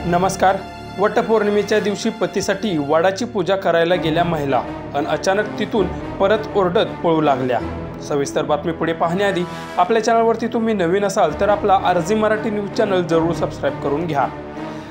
नमस्कार। वटपौर्णिमेच्या दिवशी पतीसाठी वडाची पूजा करायला गेल्या महिला आणि अचानक तिथून परत ओरडत पळू लागल्या। सविस्तर बातमी पुढे पाहण्याआधी आपल्या चॅनलवरती तुम्ही नवीन असाल तर आपला आरजी मराठी न्यूज चॅनल जरूर सबस्क्राइब करून घ्या।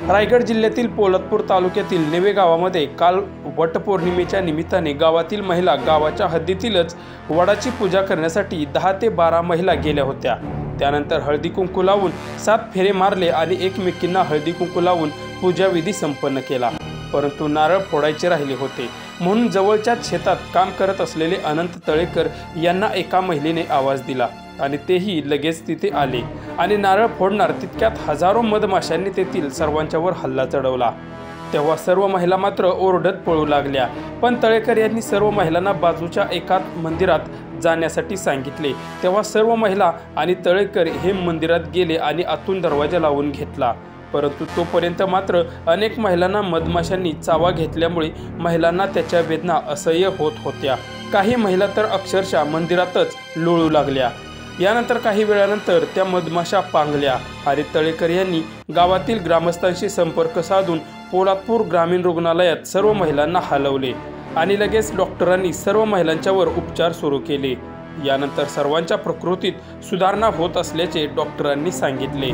रायगड जिल्ह्यातील पोलादपूर तालुक्यातील नेवे गावामध्ये काल वटपौर्णिमेच्या निमित्ताने गावातील महिला गावाच्या हद्दीतीलच वडाची पूजा करण्यासाठी 10 ते 12 महिला गेल्या होत्या। त्यानंतर हळदी कुंकू लावून 7 फेरे मारले आणि एकमेकींना हळदी कुंकू लावून पूजाविधी संपन्न केला। परंतु नारळ फोडायचे राहिले होते म्हणून जवळच्याच शेतात काम करत असलेले अनंत तळेकर यांना एका महिलेने आवाज दिला आणि तेही लगेच तिथे आले आणि नारळ फोडणार तितक्यात हजारो मधमाशांनी तेथील सर्वांच्यावर हल्ला चढवला। तेव्हा सर्व महिला मात्र ओरडत पळू लागल्या, पण तळेकर यांनी सर्व महिलांना बाजूच्या एका मंदिरात जाण्यासाठी सांगितले। तेव्हा सर्व महिला आणि तळेकर हे मंदिरात गेले आणि आतून दरवाजा लावून घेतला, परंतु तोपर्यंत मात्र अनेक महिलांना मधमाशांनी चावा घेतल्यामुळे महिलांना त्याच्या वेदना असह्य होत होत्या। काही महिला तर अक्षरशः मंदिरातच लोळू लागल्या। यानंतर काही वेळानंतर त्या मधमाशा पांगल्या आणि तळेकर यांनी गावातील ग्रामस्थांशी संपर्क साधून पोलादपूर ग्रामीण रुग्णालयात सर्व महिलांना हलवले आणि लगेच डॉक्टरांनी सर्व महिलांच्यावर उपचार सुरू केले। यानंतर सर्वांच्या प्रकृतीत सुधारणा होत असल्याचे डॉक्टरांनी सांगितले।